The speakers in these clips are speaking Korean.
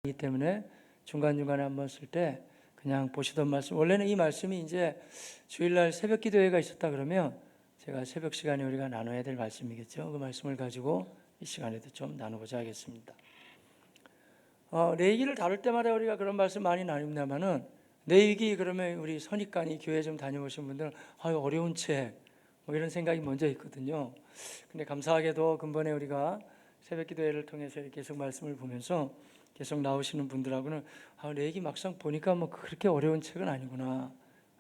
이기 때문에 중간중간에 한번 쓸 때 그냥 보시던 말씀, 원래는 이 말씀이 이제 주일날 새벽 기도회가 있었다 그러면 제가 새벽 시간에 우리가 나눠야 될 말씀이겠죠. 그 말씀을 가지고 이 시간에도 좀 나눠보자 하겠습니다. 레위기를 다룰 때마다 우리가 그런 말씀 많이 나눕니다만은, 레위기 그러면 우리 선입관이 교회 좀 다녀오신 분들은 어려운 책 뭐 이런 생각이 먼저 있거든요. 근데 감사하게도 근본에 우리가 새벽 기도회를 통해서 계속 말씀을 보면서 계속 나오시는 분들하고는 레위기 막상 보니까 뭐 그렇게 어려운 책은 아니구나.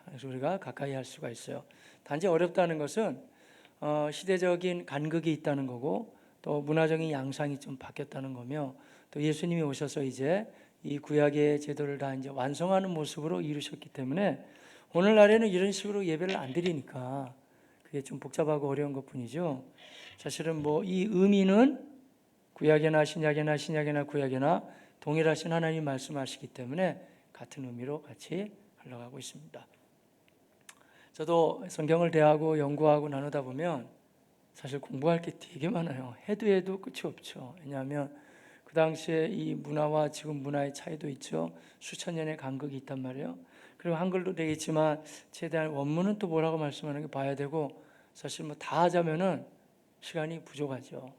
그래서 우리가 가까이 할 수가 있어요. 단지 어렵다는 것은 시대적인 간극이 있다는 거고, 또 문화적인 양상이 좀 바뀌었다는 거며, 또 예수님이 오셔서 이제 이 구약의 제도를 다 이제 완성하는 모습으로 이루셨기 때문에 오늘날에는 이런 식으로 예배를 안 드리니까 그게 좀 복잡하고 어려운 것뿐이죠. 사실은 뭐 이 의미는 구약이나 신약이나 신약이나 구약이나 동일하신 하나님 말씀하시기 때문에 같은 의미로 같이 흘러가고 있습니다. 저도 성경을 대하고 연구하고 나누다 보면 사실 공부할 게 되게 많아요. 해도 끝이 없죠. 왜냐하면 그 당시에 이 문화와 지금 문화의 차이도 있죠. 수천 년의 간극이 있단 말이에요. 그리고 한글도 되겠지만 최대한 원문은 또 뭐라고 말씀하는 게 봐야 되고, 사실 뭐 다 하자면은 시간이 부족하죠.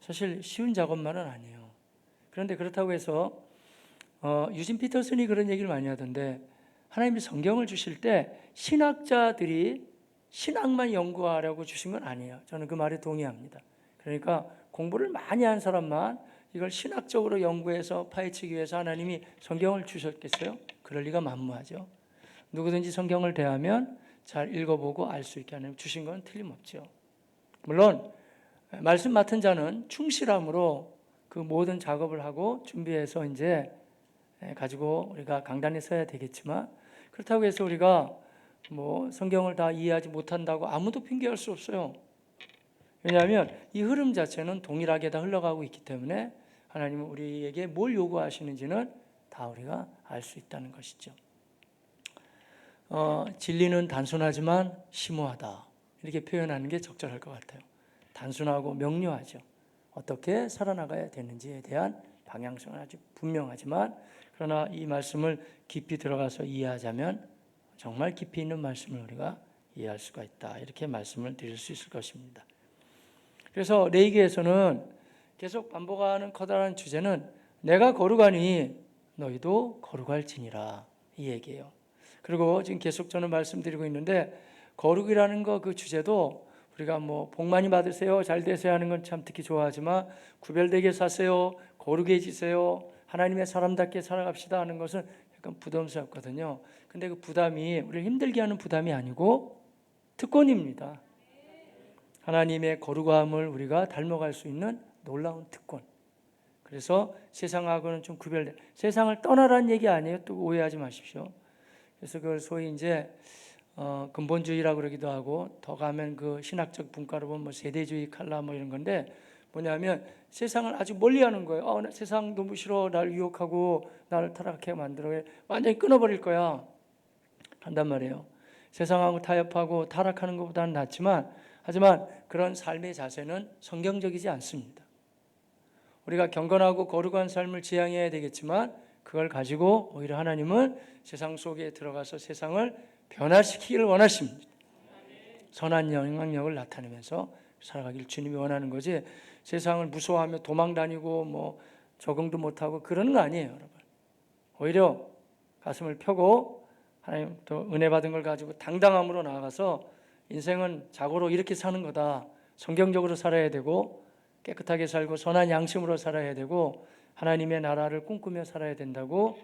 사실 쉬운 작업만은 아니에요. 그런데 그렇다고 해서 유진 피터슨이 그런 얘기를 많이 하던데, 하나님이 성경을 주실 때 신학자들이 신학만 연구하라고 주신 건 아니에요. 저는 그 말에 동의합니다. 그러니까 공부를 많이 한 사람만 이걸 신학적으로 연구해서 파헤치기 위해서 하나님이 성경을 주셨겠어요? 그럴 리가 만무하죠. 누구든지 성경을 대하면 잘 읽어보고 알 수 있게 하나님 주신 건 틀림없죠. 물론 말씀 맡은 자는 충실함으로 그 모든 작업을 하고 준비해서 이제 가지고 우리가 강단에 서야 되겠지만, 그렇다고 해서 우리가 뭐 성경을 다 이해하지 못한다고 아무도 핑계할 수 없어요. 왜냐하면 이 흐름 자체는 동일하게 다 흘러가고 있기 때문에 하나님은 우리에게 뭘 요구하시는지는 다 우리가 알 수 있다는 것이죠. 진리는 단순하지만 심오하다, 이렇게 표현하는 게 적절할 것 같아요. 단순하고 명료하죠. 어떻게 살아나가야 되는지에 대한 방향성은 아주 분명하지만, 그러나 이 말씀을 깊이 들어가서 이해하자면 정말 깊이 있는 말씀을 우리가 이해할 수가 있다, 이렇게 말씀을 드릴 수 있을 것입니다. 그래서 레위기에서는 계속 반복하는 커다란 주제는 내가 거룩하니 너희도 거룩할지니라, 이 얘기예요. 그리고 지금 계속 저는 말씀드리고 있는데, 거룩이라는 그 주제도 우리가 뭐 복 많이 받으세요, 잘 되세요 하는 건 참 듣기 좋아하지만, 구별되게 사세요, 거룩해지세요, 하나님의 사람답게 살아갑시다 하는 것은 약간 부담스럽거든요. 근데 그 부담이 우리를 힘들게 하는 부담이 아니고 특권입니다. 하나님의 거룩함을 우리가 닮아갈 수 있는 놀라운 특권. 그래서 세상하고는 좀 구별돼. 세상을 떠나라는 얘기 아니에요. 또 오해하지 마십시오. 그래서 그걸 소위 이제 근본주의라고 그러기도 하고, 더 가면 그 신학적 분과로 보면 뭐 세대주의 칼라 뭐 이런 건데, 뭐냐면 세상을 아주 멀리하는 거예요. 나 세상 너무 싫어, 날 유혹하고 나를 타락하게 만들어, 완전히 끊어버릴 거야 한단 말이에요. 세상하고 타협하고 타락하는 것보다는 낫지만, 하지만 그런 삶의 자세는 성경적이지 않습니다. 우리가 경건하고 거룩한 삶을 지향해야 되겠지만, 그걸 가지고 오히려 하나님은 세상 속에 들어가서 세상을 변화시키기를 원하십니다. 선한 영향력을 나타내면서 살아가길 주님이 원하는 거지, 세상을 무서워하며 도망다니고 뭐 적응도 못하고 그러는 거 아니에요, 여러분. 오히려 가슴을 펴고 하나님 또 은혜 받은 걸 가지고 당당함으로 나아가서 인생은 자고로 이렇게 사는 거다, 성경적으로 살아야 되고 깨끗하게 살고 선한 양심으로 살아야 되고 하나님의 나라를 꿈꾸며 살아야 된다고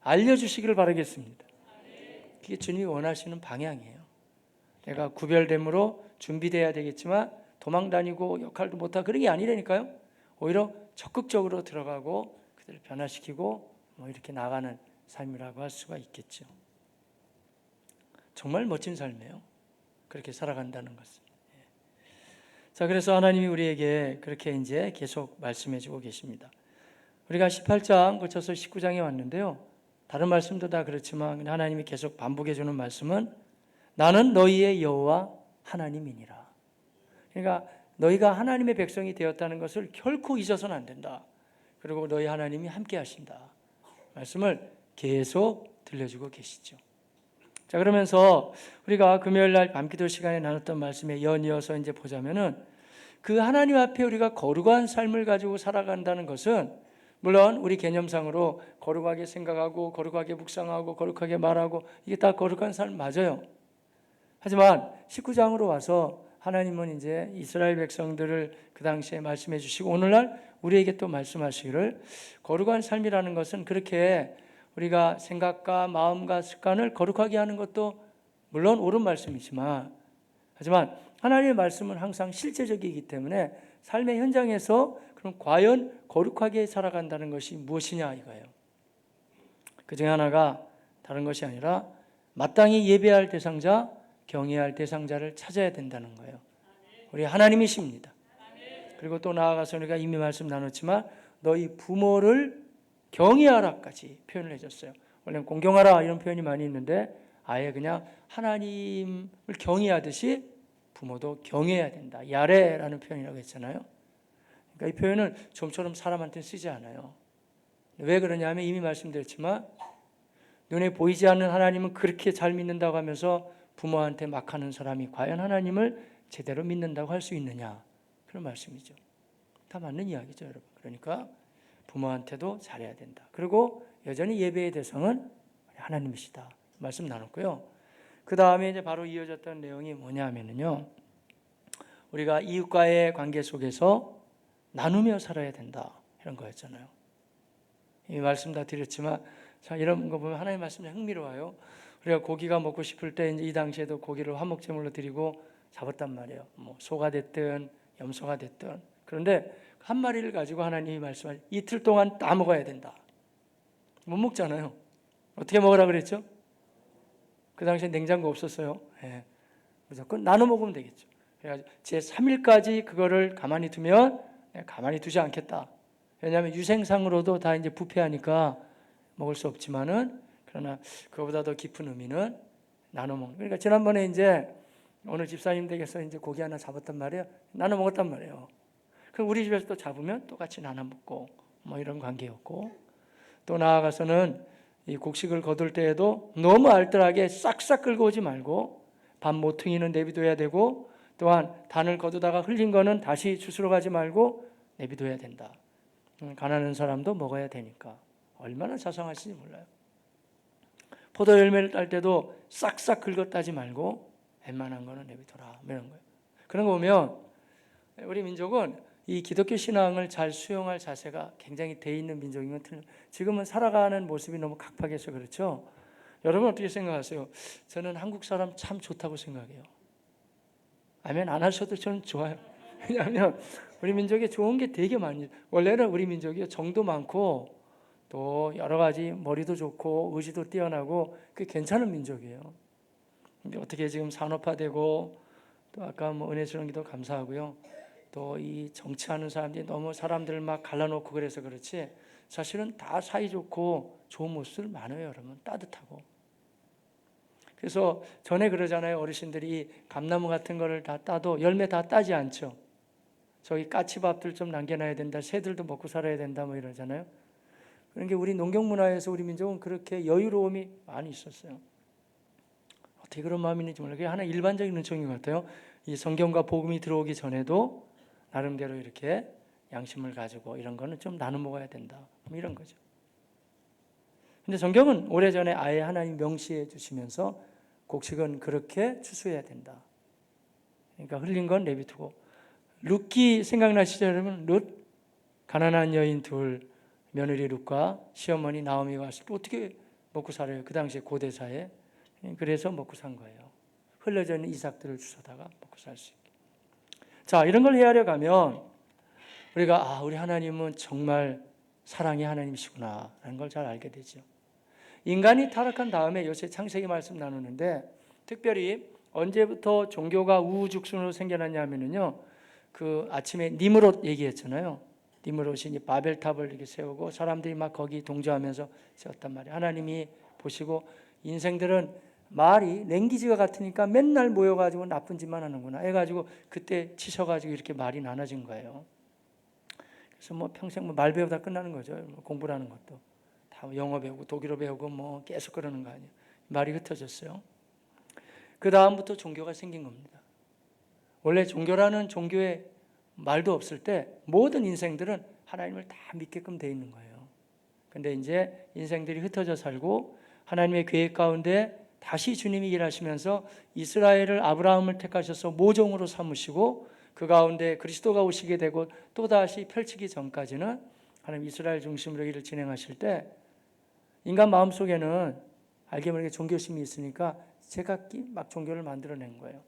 알려주시기를 바라겠습니다. 그게 주님이 원하시는 방향이에요. 내가 구별됨으로 준비돼야 되겠지만 도망다니고 역할도 못하고 그런 게 아니라니까요. 오히려 적극적으로 들어가고 그들을 변화시키고 뭐 이렇게 나가는 삶이라고 할 수가 있겠죠. 정말 멋진 삶이에요, 그렇게 살아간다는 것은. 자, 그래서 하나님이 우리에게 그렇게 이제 계속 말씀해 주고 계십니다. 우리가 18장 거쳐서 19장에 왔는데요, 다른 말씀도 다 그렇지만 하나님이 계속 반복해 주는 말씀은 나는 너희의 여호와 하나님이니라. 그러니까 너희가 하나님의 백성이 되었다는 것을 결코 잊어서는 안 된다. 그리고 너희 하나님이 함께 하신다. 말씀을 계속 들려주고 계시죠. 자, 그러면서 우리가 금요일 날 밤기도 시간에 나눴던 말씀에 연이어서 이제 보자면은 그 하나님 앞에 우리가 거룩한 삶을 가지고 살아간다는 것은 물론 우리 개념상으로 거룩하게 생각하고 거룩하게 묵상하고 거룩하게 말하고 이게 다 거룩한 삶 맞아요. 하지만 19장으로 와서 하나님은 이제 이스라엘 백성들을 그 당시에 말씀해 주시고 오늘날 우리에게 또 말씀하시기를 거룩한 삶이라는 것은 그렇게 우리가 생각과 마음과 습관을 거룩하게 하는 것도 물론 옳은 말씀이지만 하지만 하나님의 말씀은 항상 실제적이기 때문에 삶의 현장에서 그럼 과연 거룩하게 살아간다는 것이 무엇이냐 이거예요. 그 중에 하나가 다른 것이 아니라 마땅히 예배할 대상자, 경외할 대상자를 찾아야 된다는 거예요. 우리 하나님이십니다. 그리고 또 나아가서 우리가 이미 말씀 나눴지만 너희 부모를 경외하라까지 표현을 해줬어요. 원래는 공경하라 이런 표현이 많이 있는데 아예 그냥 하나님을 경외하듯이 부모도 경외해야 된다. 야레라는 표현이라고 했잖아요. 그러니까 이 표현은 좀처럼 사람한테 쓰지 않아요. 왜 그러냐면 이미 말씀드렸지만 눈에 보이지 않는 하나님은 그렇게 잘 믿는다고 하면서 부모한테 막 하는 사람이 과연 하나님을 제대로 믿는다고 할 수 있느냐 그런 말씀이죠. 다 맞는 이야기죠, 여러분. 그러니까 부모한테도 잘해야 된다. 그리고 여전히 예배의 대상은 하나님이시다. 말씀 나눴고요. 그 다음에 이제 바로 이어졌던 내용이 뭐냐면요. 우리가 이웃과의 관계 속에서 나누며 살아야 된다. 이런 거였잖아요. 이 말씀 다 드렸지만, 자, 이런 거 보면 하나님 말씀이 흥미로워요. 우리가 고기가 먹고 싶을 때 이제 이 당시에도 고기를 화목제물로 드리고 잡았단 말이에요. 뭐 소가 됐든 염소가 됐든. 그런데 한 마리를 가지고 하나님이 말씀하신 이틀 동안 다 먹어야 된다. 못 먹잖아요. 어떻게 먹으라 그랬죠? 그 당시에 냉장고 없었어요. 예. 무조건 나눠 먹으면 되겠죠. 그래가지고 제 3일까지 그거를 가만히 두면 가만히 두지 않겠다. 왜냐하면 유생상으로도 다 이제 부패하니까 먹을 수 없지만은 그러나 그거보다 더 깊은 의미는 나눠 먹는. 그러니까 지난번에 이제 오늘 집사님 댁에서 이제 고기 하나 잡았단 말이에요. 나눠 먹었단 말이에요. 그럼 우리 집에서 또 잡으면 똑같이 나눠 먹고 뭐 이런 관계였고 또 나아가서는 이 곡식을 거둘 때에도 너무 알뜰하게 싹싹 끌고 오지 말고 밥 모퉁이는 내비둬야 되고 또한 단을 거두다가 흘린 거는 다시 주스러 가지 말고 내비둬야 된다. 가난한 사람도 먹어야 되니까 얼마나 자상하신지 몰라요. 포도 열매를 딸 때도 싹싹 긁어 따지 말고 웬만한 거는 내비둬라 이런 거예요. 그런 거 보면 우리 민족은 이 기독교 신앙을 잘 수용할 자세가 굉장히 돼 있는 민족이면 지금은 살아가는 모습이 너무 각박해서 그렇죠. 여러분 어떻게 생각하세요? 저는 한국 사람 참 좋다고 생각해요. 아멘 안 하셔도 저는 좋아요. 왜냐하면 우리 민족에 좋은 게 되게 많이 원래는 우리 민족이 정도 많고 또 여러 가지 머리도 좋고 의지도 뛰어나고 그게 괜찮은 민족이에요. 근데 어떻게 지금 산업화되고 또 아까 뭐 은혜 주는 기도 감사하고요. 또 이 정치하는 사람들이 너무 사람들 막 갈라놓고 그래서 그렇지 사실은 다 사이좋고 좋은 모습들 많아요. 여러분 따뜻하고. 그래서 전에 그러잖아요. 어르신들이 감나무 같은 거를 다 따도 열매 다 따지 않죠. 저기 까치밥들 좀 남겨놔야 된다. 새들도 먹고 살아야 된다 뭐 이러잖아요. 그런 게 우리 농경 문화에서 우리 민족은 그렇게 여유로움이 많이 있었어요. 어떻게 그런 마음이 있는지 몰라요. 그게 하나 일반적인 은총인 것 같아요. 이 성경과 복음이 들어오기 전에도 나름대로 이렇게 양심을 가지고 이런 거는 좀 나눠 먹어야 된다. 뭐 이런 거죠. 근데 성경은 오래전에 아예 하나님 명시해 주시면서 곡식은 그렇게 추수해야 된다. 그러니까 흘린 건 내비두고. 룻기 생각나시죠 여러분? 룻 가난한 여인 둘 며느리 룻과 시어머니 나오미가 왔을 때 어떻게 먹고 살아요? 그 당시에 고대사에. 그래서 먹고 산 거예요. 흘러져 있는 이삭들을 주워다가 먹고 살 수 있게. 자, 이런 걸 헤아려 가면 우리가 우리 하나님은 정말 사랑의 하나님이시구나 라는 걸 잘 알게 되죠. 인간이 타락한 다음에 요새 창세기 말씀 나누는데 특별히 언제부터 종교가 우후죽순으로 생겨났냐면요. 그 아침에 니므롯 얘기했잖아요. 니므롯이 바벨탑을 이렇게 세우고 사람들이 막 거기 동조하면서 세웠단 말이에요. 하나님이 보시고 인생들은 말이 랭귀지가 같으니까 맨날 모여가지고 나쁜 짓만 하는구나 해가지고 그때 치셔가지고 이렇게 말이 나눠진 거예요. 그래서 뭐 평생 말 배우다 끝나는 거죠. 공부라는 것도 다 영어 배우고 독일어 배우고 뭐 계속 그러는 거 아니에요. 말이 흩어졌어요. 그 다음부터 종교가 생긴 겁니다. 원래 종교라는 종교에 말도 없을 때 모든 인생들은 하나님을 다 믿게끔 돼 있는 거예요. 근데 이제 인생들이 흩어져 살고 하나님의 계획 가운데 다시 주님이 일하시면서 이스라엘을 아브라함을 택하셔서 모종으로 삼으시고 그 가운데 그리스도가 오시게 되고 또다시 펼치기 전까지는 하나님 이스라엘 중심으로 일을 진행하실 때 인간 마음속에는 알게 모르게 종교심이 있으니까 제각기 막 종교를 만들어낸 거예요.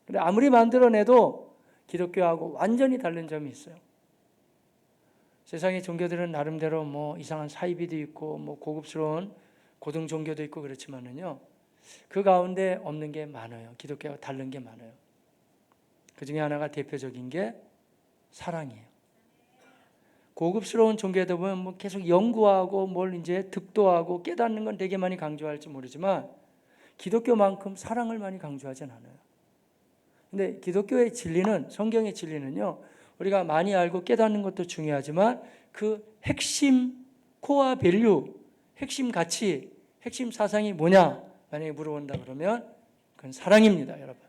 근데 아무리 만들어내도 기독교하고 완전히 다른 점이 있어요. 세상의 종교들은 나름대로 뭐 이상한 사이비도 있고 뭐 고급스러운 고등 종교도 있고 그렇지만은요, 그 가운데 없는 게 많아요. 기독교와 다른 게 많아요. 그 중에 하나가 대표적인 게 사랑이에요. 고급스러운 종교에다 보면 뭐 계속 연구하고 뭘 이제 득도하고 깨닫는 건 되게 많이 강조할지 모르지만 기독교만큼 사랑을 많이 강조하진 않아요. 근데 기독교의 진리는, 성경의 진리는요, 우리가 많이 알고 깨닫는 것도 중요하지만 그 핵심 코어 밸류, 핵심 가치, 핵심 사상이 뭐냐 만약에 물어본다 그러면 그건 사랑입니다, 여러분.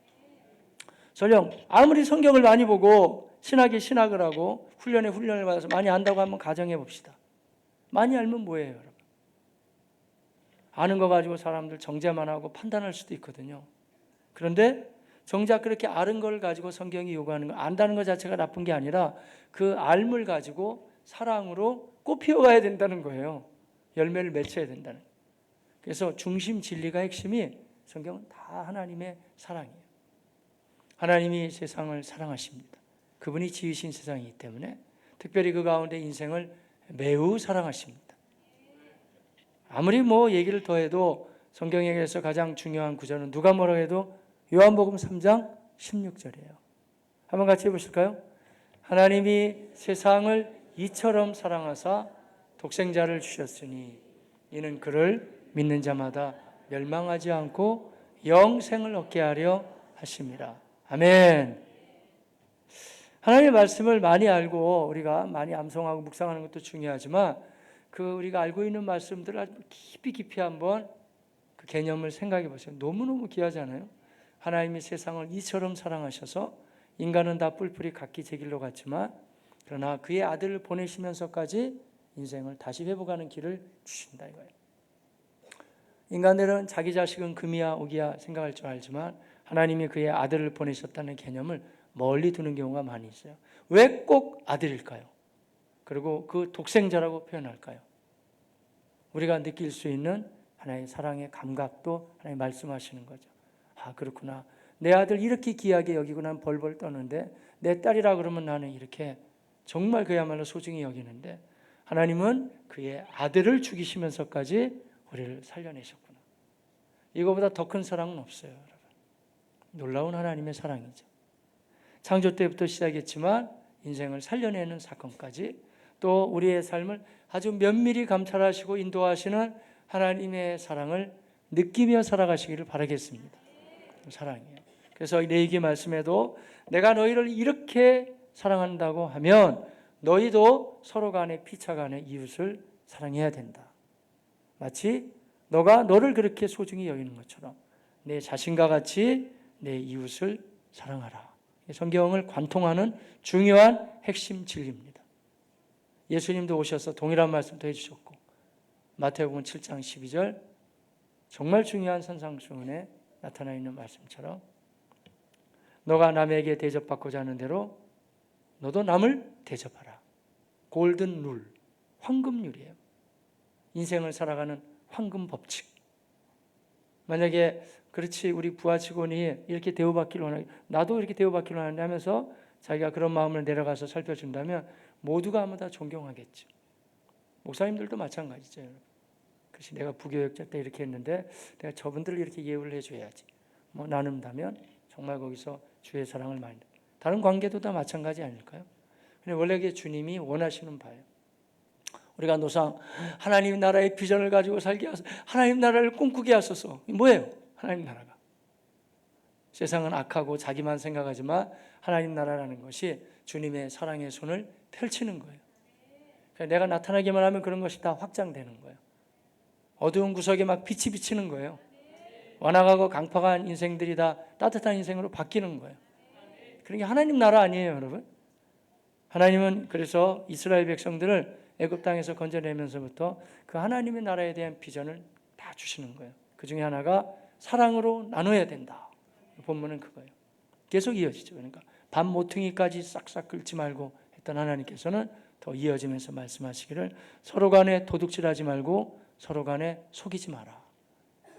설령 아무리 성경을 많이 보고 신학에 신학을 하고 훈련에 훈련을 받아서 많이 안다고 한번 가정해 봅시다. 많이 알면 뭐예요, 여러분? 아는 거 가지고 사람들 정죄만 하고 판단할 수도 있거든요. 그런데 정작 그렇게 아는 걸 가지고 성경이 요구하는 거, 안다는 것 자체가 나쁜 게 아니라 그 알물 가지고 사랑으로 꽃피워가야 된다는 거예요. 열매를 맺혀야 된다는. 그래서 중심 진리가 핵심이 성경은 다 하나님의 사랑이에요. 하나님이 세상을 사랑하십니다. 그분이 지으신 세상이기 때문에 특별히 그 가운데 인생을 매우 사랑하십니다. 아무리 뭐 얘기를 더해도 성경에서 가장 중요한 구절은 누가 뭐라고 해도 요한복음 3장 16절이에요. 한번 같이 해보실까요? 하나님이 세상을 이처럼 사랑하사 독생자를 주셨으니 이는 그를 믿는 자마다 멸망하지 않고 영생을 얻게 하려 하심이라. 아멘. 하나님의 말씀을 많이 알고 우리가 많이 암송하고 묵상하는 것도 중요하지만 그 우리가 알고 있는 말씀들을 아주 깊이 한번 그 개념을 생각해 보세요. 너무너무 귀하잖아요. 하나님이 세상을 이처럼 사랑하셔서 인간은 다 뿔뿔이 각기 제 길로 갔지만 그러나 그의 아들을 보내시면서까지 인생을 다시 회복하는 길을 주신다 이거예요. 인간들은 자기 자식은 금이야 옥이야 생각할 줄 알지만 하나님이 그의 아들을 보내셨다는 개념을 멀리 두는 경우가 많이 있어요. 왜 꼭 아들일까요? 그리고 그 독생자라고 표현할까요? 우리가 느낄 수 있는 하나의 사랑의 감각도 하나님 말씀하시는 거죠. 아 그렇구나. 내 아들 이렇게 귀하게 여기고 난 벌벌 떠는데 내 딸이라 그러면 나는 이렇게 정말 그야말로 소중히 여기는데 하나님은 그의 아들을 죽이시면서까지 우리를 살려내셨구나. 이거보다 더 큰 사랑은 없어요, 여러분. 놀라운 하나님의 사랑이죠. 창조 때부터 시작했지만 인생을 살려내는 사건까지 또 우리의 삶을 아주 면밀히 감찰하시고 인도하시는 하나님의 사랑을 느끼며 살아가시기를 바라겠습니다. 사랑이에요. 그래서 레위기 말씀에도 내가 너희를 이렇게 사랑한다고 하면 너희도 서로 간에 피차 간에 이웃을 사랑해야 된다. 마치 너가 너를 그렇게 소중히 여기는 것처럼 내 자신과 같이 내 이웃을 사랑하라. 성경을 관통하는 중요한 핵심 진리입니다. 예수님도 오셔서 동일한 말씀도 해주셨고 마태복음 7장 12절 정말 중요한 산상수훈에 나타나 있는 말씀처럼 너가 남에게 대접받고자 하는 대로 너도 남을 대접하라. 골든 룰, 황금률이에요. 인생을 살아가는 황금 법칙. 만약에 그렇지 우리 부하 직원이 이렇게 대우받기를 원하고 나도 이렇게 대우받기를 원하는데 하면서 자기가 그런 마음을 내려가서 살펴준다면 모두가 아마 다 존경하겠죠. 목사님들도 마찬가지죠. 그래서 내가 부교역자 때 이렇게 했는데 내가 저분들을 이렇게 예우를 해줘야지. 뭐 나눈다면 정말 거기서 주의 사랑을 많이. 다른 관계도 다 마찬가지 아닐까요? 근데 원래 그게 주님이 원하시는 바예요. 우리가 노상 하나님 나라의 비전을 가지고 살게 하소서. 하나님 나라를 꿈꾸게 하소서. 뭐예요? 하나님 나라가. 세상은 악하고 자기만 생각하지만 하나님 나라라는 것이 주님의 사랑의 손을 펼치는 거예요. 그러니까 내가 나타나기만 하면 그런 것이 다 확장되는 거예요. 어두운 구석에 막 빛이 비치는 거예요. 완악하고 강팍한 인생들이 다 따뜻한 인생으로 바뀌는 거예요. 그런 게 하나님 나라 아니에요, 여러분? 하나님은 그래서 이스라엘 백성들을 애굽 땅에서 건져내면서부터 그 하나님의 나라에 대한 비전을 다 주시는 거예요. 그 중에 하나가 사랑으로 나눠야 된다. 본문은 그거예요. 계속 이어지죠. 그러니까 밤 모퉁이까지 싹싹 긁지 말고 했던 하나님께서는 더 이어지면서 말씀하시기를 서로 간에 도둑질하지 말고 서로 간에 속이지 마라.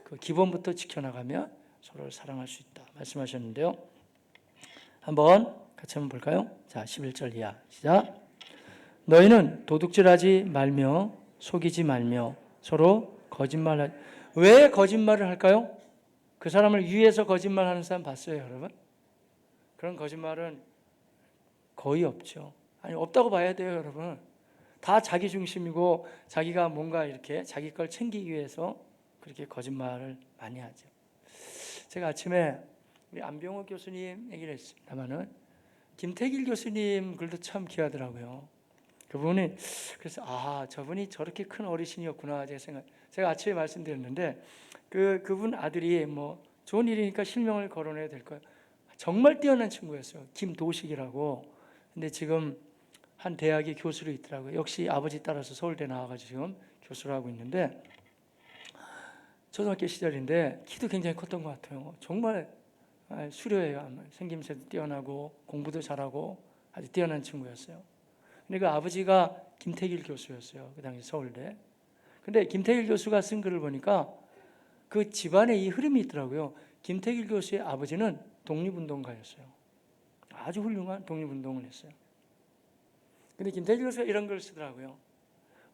그 기본부터 지켜나가면 서로를 사랑할 수 있다 말씀하셨는데요. 한번 같이 한번 볼까요? 자, 11절 이하 시작. 너희는 도둑질하지 말며 속이지 말며 서로 거짓말하지. 왜 거짓말을 할까요? 그 사람을 위해서 거짓말하는 사람 봤어요, 여러분? 그런 거짓말은 거의 없죠. 아니, 없다고 봐야 돼요, 여러분. 다 자기 중심이고 자기가 뭔가 이렇게 자기 걸 챙기기 위해서 그렇게 거짓말을 많이 하죠. 제가 아침에 우리 안병호 교수님 얘기를 했습니다만은 김태길 교수님 글도 참 귀하더라고요. 그분이 그래서 저분이 저렇게 큰 어르신이었구나 제가 아침에 말씀드렸는데 그분 아들이 뭐 좋은 일이니까 실명을 거론해야 될 거예요. 정말 뛰어난 친구였어요. 김도식이라고. 근데 지금 한 대학의 교수로 있더라고요. 역시 아버지 따라서 서울대 나와가지고 지금 교수를 하고 있는데 초등학교 시절인데 키도 굉장히 컸던 것 같아요. 정말 수려해요. 생김새도 뛰어나고 공부도 잘하고 아주 뛰어난 친구였어요. 근데 그 아버지가 김태길 교수였어요. 그 당시 서울대. 근데 김태길 교수가 쓴 글을 보니까 그 집안에 이 흐름이 있더라고요. 김태길 교수의 아버지는 독립운동가였어요. 아주 훌륭한 독립운동을 했어요. 근데 김태길 교수가 이런 글을 쓰더라고요.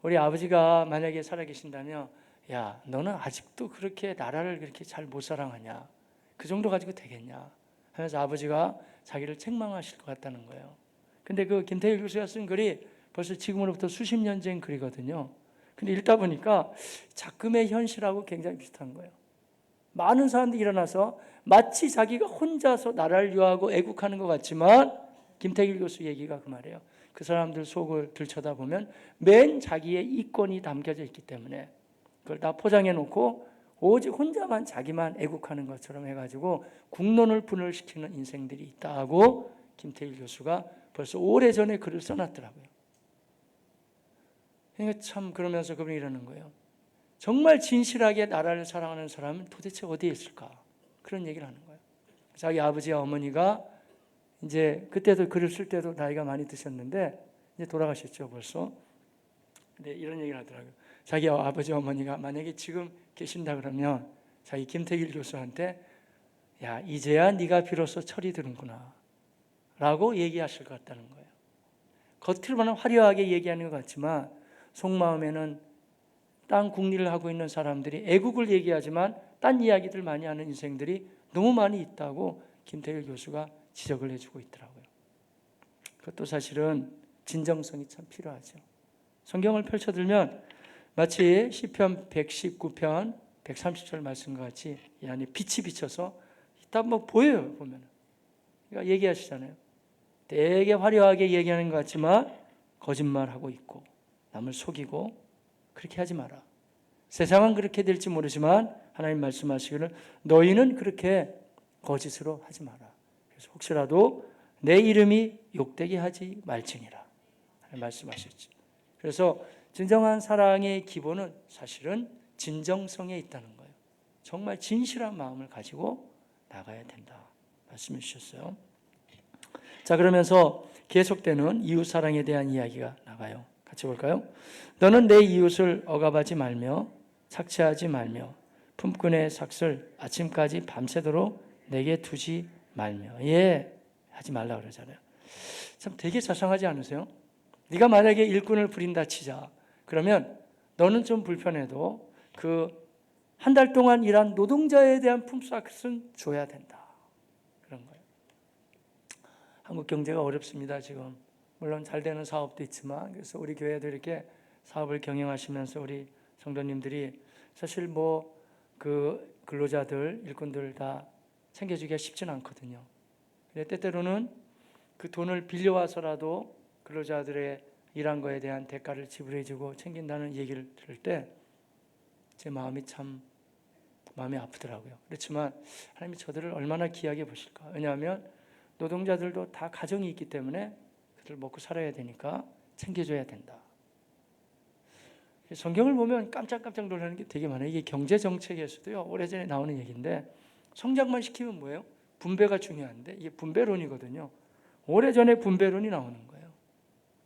우리 아버지가 만약에 살아계신다면 야, 너는 아직도 그렇게 나라를 그렇게 잘 못 사랑하냐? 그 정도 가지고 되겠냐? 하면서 아버지가 자기를 책망하실 것 같다는 거예요. 근데 그 김태일 교수가 쓴 글이 벌써 지금으로부터 수십 년 전 글이거든요. 근데 읽다 보니까 작금의 현실하고 굉장히 비슷한 거예요. 많은 사람들이 일어나서 마치 자기가 혼자서 나라를 유하고 애국하는 것 같지만 김태길 교수 얘기가 그 말이에요. 그 사람들 속을 들여다보면 맨 자기의 이권이 담겨져 있기 때문에 그걸 다 포장해 놓고 오직 혼자만 자기만 애국하는 것처럼 해가지고 국론을 분열시키는 인생들이 있다고 김태일 교수가 벌써 오래전에 글을 써놨더라고요. 그러니까 참 그러면서 그분이 이러는 거예요. 정말 진실하게 나라를 사랑하는 사람은 도대체 어디에 있을까? 그런 얘기를 하는 거예요. 자기 아버지와 어머니가 이제 그때도 글을 쓸 때도 나이가 많이 드셨는데 이제 돌아가셨죠 벌써. 근데 이런 얘기를 하더라고요. 자기 아버지 어머니가 만약에 지금 계신다 그러면 자기 김태길 교수한테 야 이제야 네가 비로소 철이 드는구나 라고 얘기하실 것 같다는 거예요. 겉으로는 화려하게 얘기하는 것 같지만 속마음에는 땅 국리를 하고 있는 사람들이 애국을 얘기하지만 딴 이야기들 많이 하는 인생들이 너무 많이 있다고 김태길 교수가 지적을 해주고 있더라고요. 그것도 사실은 진정성이 참 필요하죠. 성경을 펼쳐들면 마치 시편 119편 130절 말씀과 같이 이 안에 빛이 비쳐서 딱 뭐 보여요 보면. 그러니까 얘기하시잖아요. 되게 화려하게 얘기하는 것 같지만 거짓말하고 있고 남을 속이고 그렇게 하지 마라. 세상은 그렇게 될지 모르지만 하나님 말씀하시기를 너희는 그렇게 거짓으로 하지 마라. 그래서 혹시라도 내 이름이 욕되게 하지 말지니라 말씀하셨죠. 그래서 진정한 사랑의 기본은 사실은 진정성에 있다는 거예요. 정말 진실한 마음을 가지고 나가야 된다 말씀해 주셨어요. 자, 그러면서 계속되는 이웃사랑에 대한 이야기가 나가요. 같이 볼까요? 너는 내 이웃을 억압하지 말며 착취하지 말며 품꾼의 삭슬 아침까지 밤새도록 내게 두지 말며 하지 말라 그러잖아요. 참 되게 자상하지 않으세요? 네가 만약에 일꾼을 부린다 치자. 그러면 너는 좀 불편해도 그 한 달 동안 일한 노동자에 대한 품삯은 줘야 된다. 그런 거예요. 한국 경제가 어렵습니다, 지금. 물론 잘 되는 사업도 있지만, 그래서 우리 교회도 이렇게 사업을 경영하시면서 우리 성도님들이 사실 그 근로자들, 일꾼들 다 챙겨주기가 쉽지는 않거든요. 때때로는 그 돈을 빌려와서라도 근로자들의 일한 거에 대한 대가를 지불해주고 챙긴다는 얘기를 들을 때 제 마음이 아프더라고요. 그렇지만 하나님이 저들을 얼마나 귀하게 보실까. 왜냐하면 노동자들도 다 가정이 있기 때문에 그들 먹고 살아야 되니까 챙겨줘야 된다. 성경을 보면 깜짝깜짝 놀라는 게 되게 많아요. 이게 경제정책에서도요, 오래전에 나오는 얘기인데 성장만 시키면 뭐예요? 분배가 중요한데 이게 분배론이거든요. 오래전에 분배론이 나오는 거예요.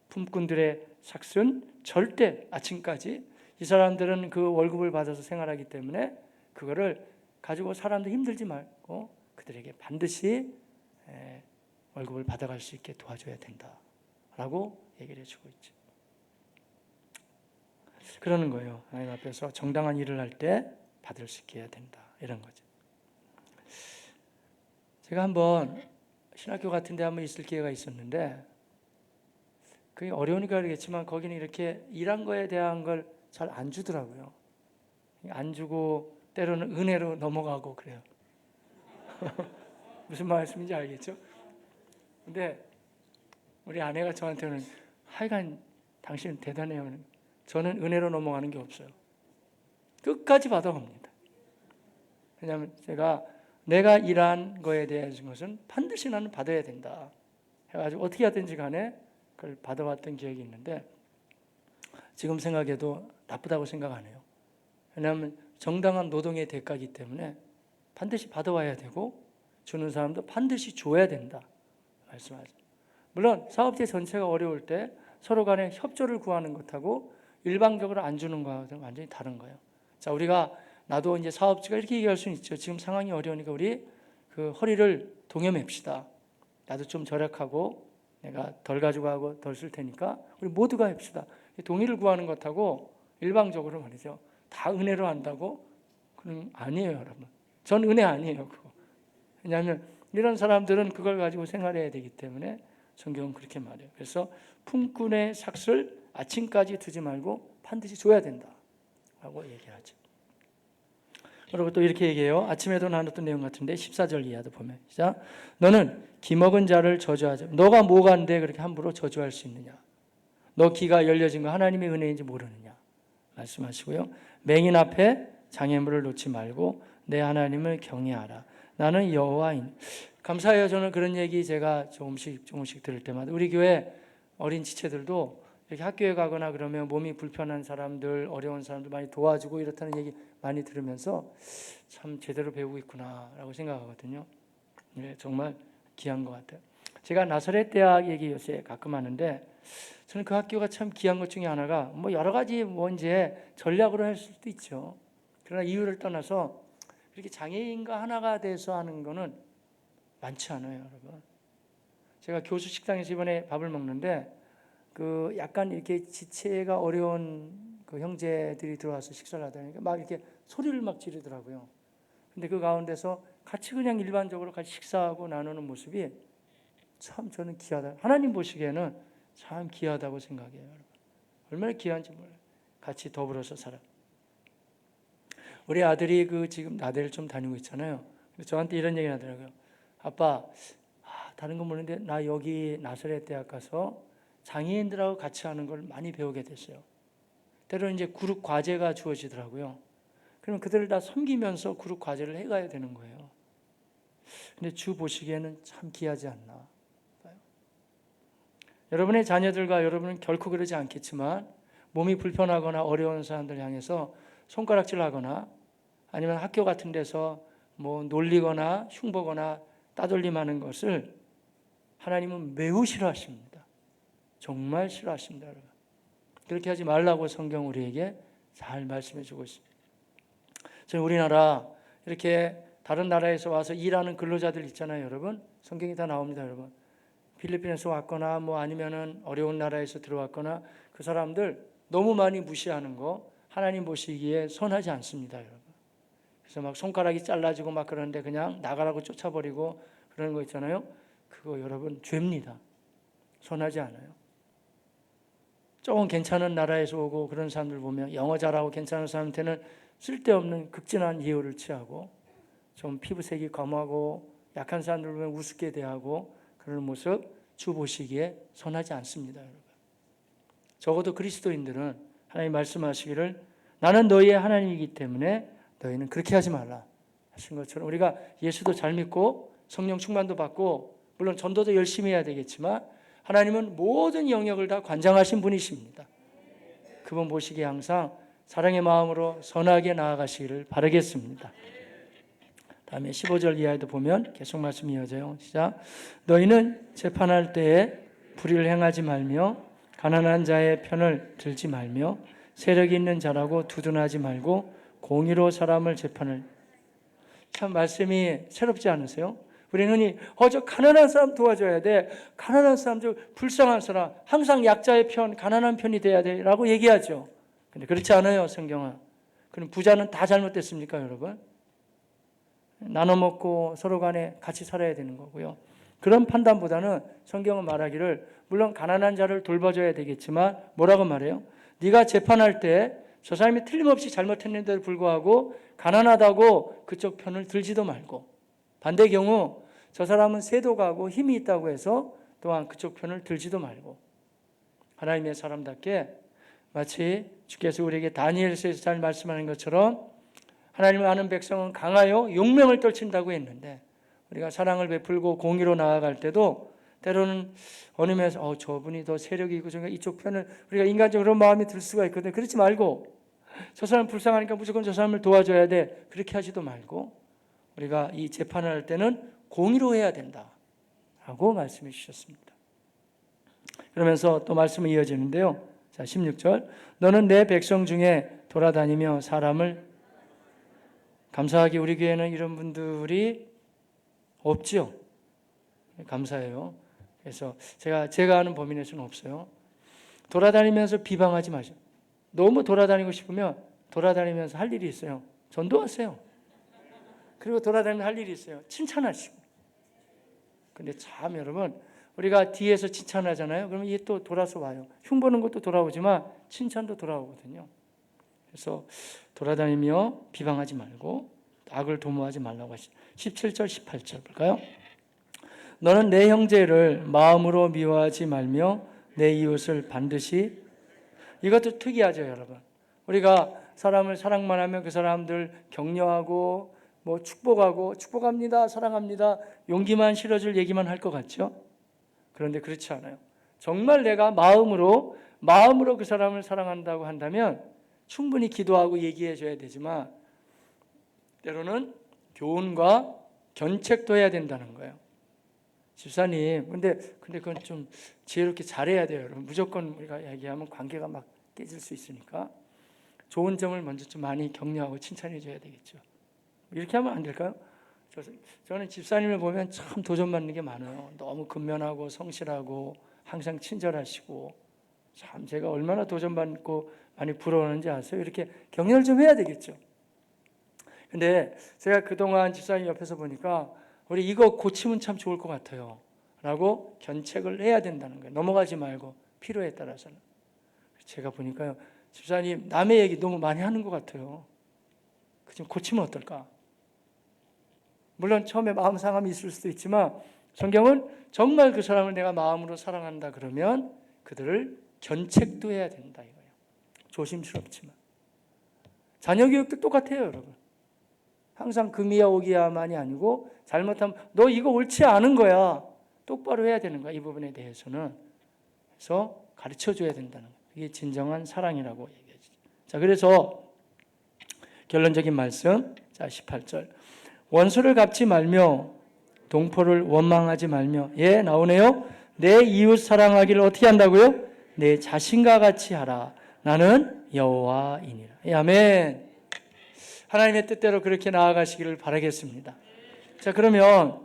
품꾼들의 삭슨 절대 아침까지 이 사람들은 그 월급을 받아서 생활하기 때문에 그거를 가지고 사람도 힘들지 말고 그들에게 반드시 월급을 받아갈 수 있게 도와줘야 된다라고 얘기를 해주고 있죠. 그러는 거예요. 하나님 앞에서 정당한 일을 할 때 받을 수 있게 해야 된다. 이런 거죠. 제가 한번 신학교 같은 데 한번 있을 기회가 있었는데 그게 어려우니까 그러겠지만 거기는 이렇게 일한 거에 대한 걸 잘 안 주더라고요. 안 주고 때로는 은혜로 넘어가고 그래요. 무슨 말씀인지 알겠죠? 근데 우리 아내가 저한테는 하여간 당신은 대단해요. 저는 은혜로 넘어가는 게 없어요. 끝까지 받아갑니다. 왜냐하면 내가 일한 거에 대한 것은 반드시 나는 받아야 된다 해가지고 어떻게 하든지 간에 그걸 받아왔던 기억이 있는데 지금 생각해도 나쁘다고 생각 안 해요. 왜냐하면 정당한 노동의 대가이기 때문에 반드시 받아와야 되고 주는 사람도 반드시 줘야 된다 말씀하죠. 물론 사업체 전체가 어려울 때 서로 간에 협조를 구하는 것하고 일방적으로 안 주는 거하고는 완전히 다른 거예요. 자, 나도 이제 사업주가 이렇게 얘기할 수는 있죠. 지금 상황이 어려우니까 우리 그 허리를 동여맵시다. 나도 좀 절약하고 내가 덜 가지고 가고 덜 쓸 테니까 우리 모두가 합시다. 동의를 구하는 것하고 일방적으로 말이죠. 다 은혜로 한다고? 그럼 아니에요, 여러분. 전 은혜 아니에요, 그거. 왜냐하면 이런 사람들은 그걸 가지고 생활해야 되기 때문에 성경은 그렇게 말해요. 그래서 품꾼의 삭슬 아침까지 두지 말고 반드시 줘야 된다라고 얘기하죠. 그리고 또 이렇게 얘기해요. 아침에도 나눴던 내용 같은데 14절 이하도 보면 시작. 너는 기먹은 자를 저주하자. 너가 뭐가 안 돼 그렇게 함부로 저주할 수 있느냐. 너 귀가 열려진 거 하나님의 은혜인지 모르느냐 말씀하시고요. 맹인 앞에 장애물을 놓지 말고 내 하나님을 경외하라. 나는 여호와인. 감사해요. 저는 그런 얘기 제가 조금씩 들을 때마다 우리 교회 어린 지체들도 이렇게 학교에 가거나 그러면 몸이 불편한 사람들, 어려운 사람들 많이 도와주고 이렇다는 얘기 많이 들으면서 참 제대로 배우고 있구나라고 생각하거든요. 네, 정말 귀한 것 같아요. 제가 나사렛 대학 얘기 요새 가끔 하는데 저는 그 학교가 참 귀한 것 중에 하나가 뭐 여러 가지 이제 전략으로 할 수도 있죠. 그러나 이유를 떠나서 이렇게 장애인과 하나가 돼서 하는 거는 많지 않아요, 여러분. 제가 교수 식당에서 이번에 밥을 먹는데 그 약간 이렇게 지체가 어려운 그 형제들이 들어와서 식사를 하다 보니까 막 이렇게 소리를 막 지르더라고요. 근데 그 가운데서 같이 그냥 일반적으로 같이 식사하고 나누는 모습이 참 저는 귀하다. 하나님 보시기에는 참 귀하다고 생각해요, 여러분. 얼마나 귀한지 몰라요. 같이 더불어서 살아. 우리 아들이 지금 나대를 좀 다니고 있잖아요. 저한테 이런 얘기 하더라고요. 아빠, 다른 건 모르는데 나 여기 나사렛 대학 가서 장애인들하고 같이 하는 걸 많이 배우게 됐어요. 때로는 이제 그룹 과제가 주어지더라고요. 그럼 그들을 다 섬기면서 그룹 과제를 해가야 되는 거예요. 근데 주 보시기에는 참 귀하지 않나 봐요. 여러분의 자녀들과 여러분은 결코 그러지 않겠지만 몸이 불편하거나 어려운 사람들 향해서 손가락질 하거나 아니면 학교 같은 데서 뭐 놀리거나 흉보거나 따돌림하는 것을 하나님은 매우 싫어하십니다. 정말 싫어하십니다, 여러분. 그렇게 하지 말라고 성경 우리에게 잘 말씀해 주고 있습니다. 저희 우리나라 이렇게 다른 나라에서 와서 일하는 근로자들 있잖아요, 여러분. 성경이 다 나옵니다, 여러분. 필리핀에서 왔거나 뭐 아니면은 어려운 나라에서 들어왔거나 그 사람들 너무 많이 무시하는 거 하나님 보시기에 선하지 않습니다, 여러분. 그래서 막 손가락이 잘라지고 막 그러는데 그냥 나가라고 쫓아버리고 그러는 거 있잖아요. 그거 여러분 죄입니다. 선하지 않아요. 조금 괜찮은 나라에서 오고 그런 사람들 보면 영어 잘하고 괜찮은 사람한테는 쓸데없는 극진한 예우를 취하고 좀 피부색이 검하고 약한 사람들 보면 우습게 대하고 그런 모습 주 보시기에 선하지 않습니다, 여러분. 적어도 그리스도인들은 하나님 말씀하시기를 나는 너희의 하나님이기 때문에 너희는 그렇게 하지 말라 하신 것처럼 우리가 예수도 잘 믿고 성령 충만도 받고 물론 전도도 열심히 해야 되겠지만 하나님은 모든 영역을 다 관장하신 분이십니다. 그분 보시기에 항상 사랑의 마음으로 선하게 나아가시기를 바라겠습니다. 다음에 15절 이하에도 보면 계속 말씀이 이어져요. 시작. 너희는 재판할 때에 불의를 행하지 말며 가난한 자의 편을 들지 말며 세력이 있는 자라고 두둔하지 말고 공의로 사람을 재판을. 참 말씀이 새롭지 않으세요? 우리는 흔히 저 가난한 사람 도와줘야 돼. 가난한 사람, 저 불쌍한 사람, 항상 약자의 편, 가난한 편이 돼야 돼 라고 얘기하죠. 근데 그렇지 않아요, 성경은. 그럼 부자는 다 잘못됐습니까, 여러분? 나눠 먹고 서로 간에 같이 살아야 되는 거고요. 그런 판단보다는 성경은 말하기를 물론 가난한 자를 돌봐줘야 되겠지만 뭐라고 말해요? 네가 재판할 때 저 사람이 틀림없이 잘못했는데도 불구하고 가난하다고 그쪽 편을 들지도 말고 반대 경우 저 사람은 세도가고 힘이 있다고 해서 또한 그쪽 편을 들지도 말고 하나님의 사람답게 마치 주께서 우리에게 다니엘서에서 잘 말씀하는 것처럼 하나님을 아는 백성은 강하여 용맹을 떨친다고 했는데 우리가 사랑을 베풀고 공의로 나아갈 때도 때로는 어느 면에서 저분이 더 세력이 있고 이쪽 편을 우리가 인간적으로 마음이 들 수가 있거든요. 그렇지 말고 저 사람 불쌍하니까 무조건 저 사람을 도와줘야 돼. 그렇게 하지도 말고 우리가 이 재판을 할 때는 공의로 해야 된다 라고 말씀해 주셨습니다. 그러면서 또 말씀이 이어지는데요. 자, 16절 너는 내 백성 중에 돌아다니며 사람을 감사하게 우리 교회는 이런 분들이 없죠. 감사해요. 그래서 제가 아는 범위 내에서는 없어요. 돌아다니면서 비방하지 마세요. 너무 돌아다니고 싶으면 돌아다니면서 할 일이 있어요. 전도하세요. 그리고 돌아다니면서 할 일이 있어요. 칭찬하시고. 근데 참 여러분 우리가 뒤에서 칭찬하잖아요. 그러면 이게 또 돌아서 와요. 흉보는 것도 돌아오지만 칭찬도 돌아오거든요. 그래서 돌아다니며 비방하지 말고 악을 도모하지 말라고 하시죠. 17절 18절 볼까요? 너는 내 형제를 마음으로 미워하지 말며 내 이웃을 반드시. 이것도 특이하죠, 여러분. 우리가 사람을 사랑만 하면 그 사람들 격려하고 축복하고 축복합니다, 사랑합니다, 용기만 실어줄 얘기만 할 것 같죠? 그런데 그렇지 않아요. 정말 내가 마음으로 그 사람을 사랑한다고 한다면 충분히 기도하고 얘기해 줘야 되지만 때로는 교훈과 견책도 해야 된다는 거예요. 집사님, 근데 그건 좀 지혜롭게 잘해야 돼요, 여러분. 무조건 우리가 얘기하면 관계가 막 깨질 수 있으니까 좋은 점을 먼저 좀 많이 격려하고 칭찬해 줘야 되겠죠. 이렇게 하면 안 될까요? 저는 집사님을 보면 참 도전받는 게 많아요. 너무 근면하고 성실하고 항상 친절하시고 참 제가 얼마나 도전받고 많이 부러워하는지 아세요? 이렇게 격려를 좀 해야 되겠죠. 근데 제가 그동안 집사님 옆에서 보니까 우리 이거 고치면 참 좋을 것 같아요 라고 견책을 해야 된다는 거예요. 넘어가지 말고 필요에 따라서는. 제가 보니까요, 집사님 남의 얘기 너무 많이 하는 것 같아요. 좀 고치면 어떨까? 물론 처음에 마음 상함이 있을 수도 있지만 성경은 정말 그 사람을 내가 마음으로 사랑한다 그러면 그들을 견책도 해야 된다 이거예요. 조심스럽지만. 자녀 교육도 똑같아요, 여러분. 항상 금이야 오기야만이 아니고 잘못하면 너 이거 옳지 않은 거야. 똑바로 해야 되는 거야. 이 부분에 대해서는. 그래서 가르쳐줘야 된다는 거예요. 이게 진정한 사랑이라고 얘기하죠. 자, 그래서 결론적인 말씀. 자, 18절. 원수를 갚지 말며 동포를 원망하지 말며. 예, 나오네요. 내 이웃 사랑하기를 어떻게 한다고요? 내 자신과 같이 하라. 나는 여호와이니라. 예, 아멘. 하나님의 뜻대로 그렇게 나아가시기를 바라겠습니다. 자, 그러면